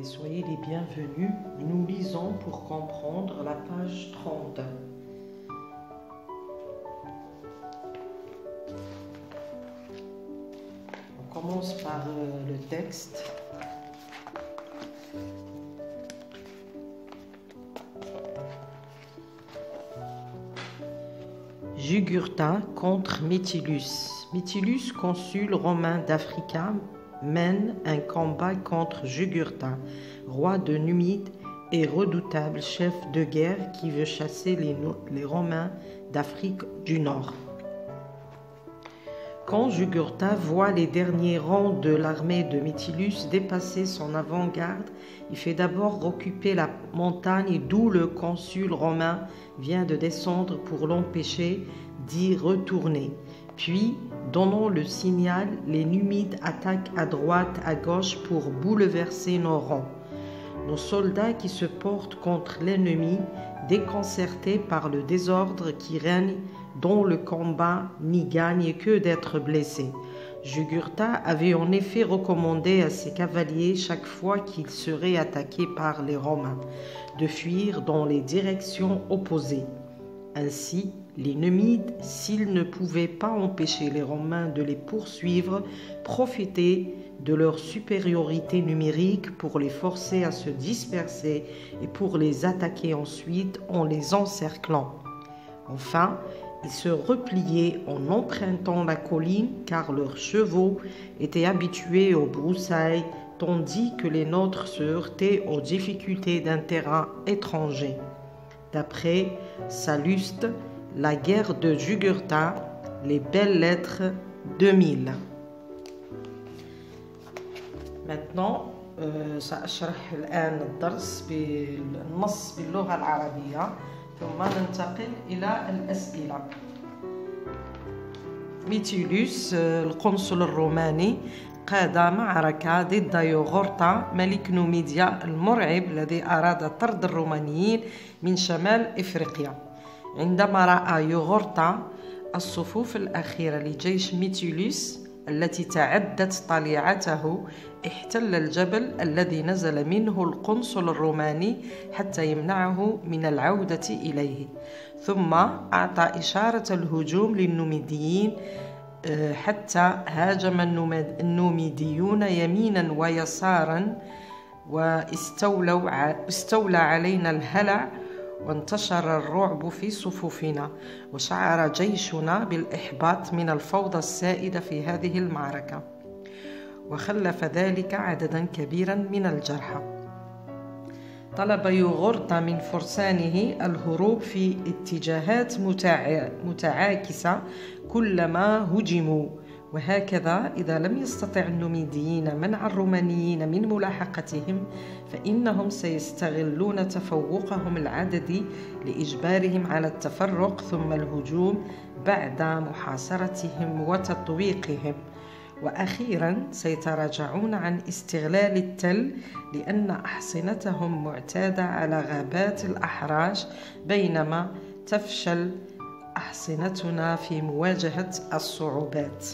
soyez les bienvenus. Nous lisons pour comprendre la page 30. On commence par le texte. Jugurtha contre Métillus. Métillus, consul romain d'Africa, mène un combat contre Jugurtha, roi de Numide et redoutable chef de guerre qui veut chasser les Romains d'Afrique du Nord. Quand Jugurtha voit les derniers rangs de l'armée de Métillus dépasser son avant-garde, il fait d'abord occuper la montagne d'où le consul romain vient de descendre pour l'empêcher d'y retourner. Puis, donnant le signal, les Numides attaquent à droite, à gauche pour bouleverser nos rangs. Nos soldats qui se portent contre l'ennemi, déconcertés par le désordre qui règne dans le combat, n'y gagnent que d'être blessés. Jugurtha avait en effet recommandé à ses cavaliers, chaque fois qu'ils seraient attaqués par les Romains, de fuir dans les directions opposées. Ainsi, les Numides, s'ils ne pouvaient pas empêcher les Romains de les poursuivre, profitaient de leur supériorité numérique pour les forcer à se disperser et pour les attaquer ensuite en les encerclant. Enfin, ils se repliaient en empruntant la colline car leurs chevaux étaient habitués aux broussailles tandis que les nôtres se heurtaient aux difficultés d'un terrain étranger. D'après Salluste, la guerre de Jugurtha, les belles lettres 2000. Maintenant, سأشرح الآن الدرس بالنص باللغة العربية ثم ننتقل إلى الأسئلة. ميتيلوس القنصل الروماني قاد معركة ضد يوغورتا ملك نوميديا المرعب الذي أراد طرد الرومانيين من شمال إفريقيا. عندما رأى يوغورتا الصفوف الأخيرة لجيش ميتيلوس التي تعدت طليعته احتل الجبل الذي نزل منه القنصل الروماني حتى يمنعه من العودة إليه، ثم أعطى إشارة الهجوم للنوميديين حتى هاجم النوميديون يمينا ويسارا واستولى علينا الهلع وانتشر الرعب في صفوفنا وشعر جيشنا بالإحباط من الفوضى السائدة في هذه المعركة وخلف ذلك عددا كبيرا من الجرحى. طلب يوغورتا من فرسانه الهروب في اتجاهات متعاكسة كلما هجموا، وهكذا إذا لم يستطع النوميديين منع الرومانيين من ملاحقتهم فإنهم سيستغلون تفوقهم العددي لإجبارهم على التفرق ثم الهجوم بعد محاصرتهم وتطويقهم، وأخيرا سيتراجعون عن استغلال التل لأن أحصنتهم معتادة على غابات الأحراش بينما تفشل أحصنتنا في مواجهة الصعوبات.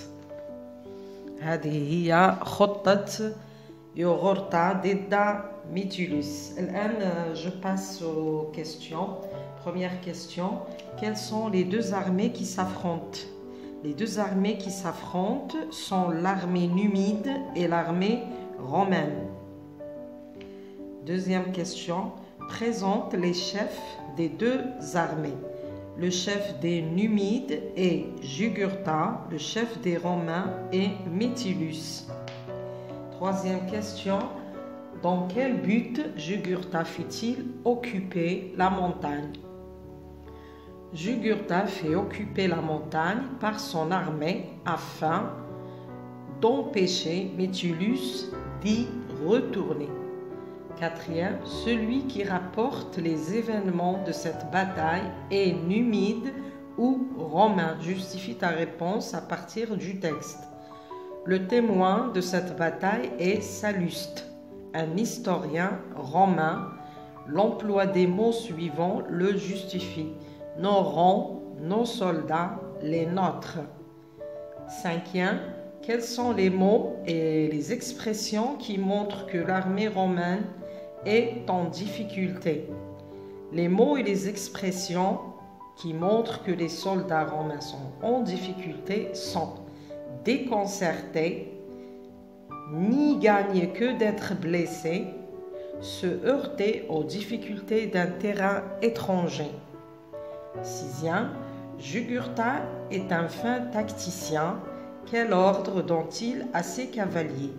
هذه هي خطة يوغورتا ضد Métillus. الآن je passe aux questions. Première question, quelles sont les deux armées qui s'affrontent? Les deux armées qui s'affrontent sont l'armée numide et l'armée romaine. Deuxième question, présente les chefs des deux armées. Le chef des Numides est Jugurtha, le chef des Romains est Métillus. Troisième question, dans quel but Jugurtha fit-il occuper la montagne? Jugurtha fait occuper la montagne par son armée afin d'empêcher Métillus d'y retourner. Quatrième, celui qui rapporte les événements de cette bataille est numide ou romain. Justifie ta réponse à partir du texte. Le témoin de cette bataille est Salluste, un historien romain. L'emploi des mots suivants le justifie. Nos rangs, nos soldats, les nôtres. Cinquième, quels sont les mots et les expressions qui montrent que l'armée romaine est en difficulté. Les mots et les expressions qui montrent que les soldats romains sont en difficulté sont déconcertés, n'y gagnent que d'être blessés, se heurter aux difficultés d'un terrain étranger. 6e, Jugurtha est un fin tacticien. Quel ordre donne-t-il à ses cavaliers?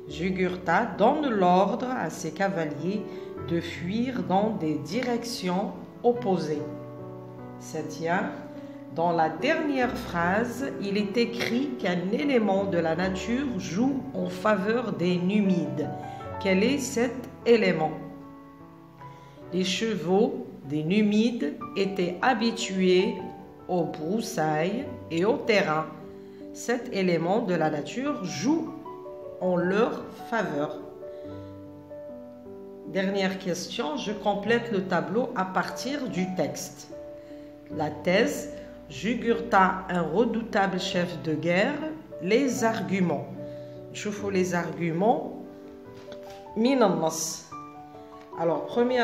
Jugurtha donne l'ordre à ses cavaliers de fuir dans des directions opposées. 7e, dans la dernière phrase, il est écrit qu'un élément de la nature joue en faveur des Numides. Quel est cet élément? Les chevaux des Numides étaient habitués aux broussailles et au terrain. Cet élément de la nature joue en leur faveur. Dernière question, je complète le tableau à partir du texte. La thèse, Jugurtha, un redoutable chef de guerre. Les arguments. نشوفوا les arguments من النص. Alors, premier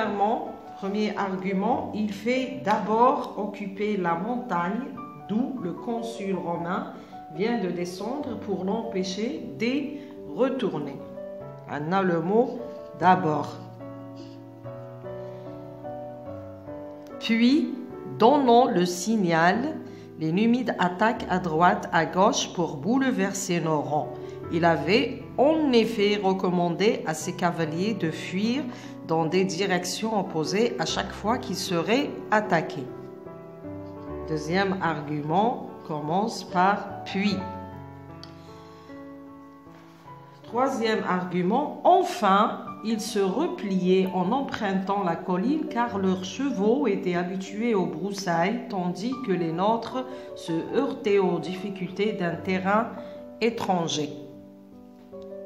argument, il fait d'abord occuper la montagne d'où le consul romain vient de descendre pour l'empêcher de retourner. On a le mot d'abord. Puis, donnant le signal, les Numides attaquent à droite, à gauche pour bouleverser nos rangs. Il avait en effet recommandé à ses cavaliers de fuir dans des directions opposées à chaque fois qu'ils seraient attaqués. Deuxième argument commence par puis. Troisième argument, enfin, ils se repliaient en empruntant la colline car leurs chevaux étaient habitués aux broussailles tandis que les nôtres se heurtaient aux difficultés d'un terrain étranger.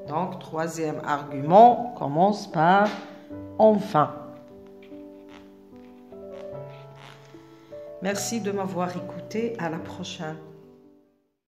Donc, troisième argument commence par enfin. Merci de m'avoir écouté. À la prochaine.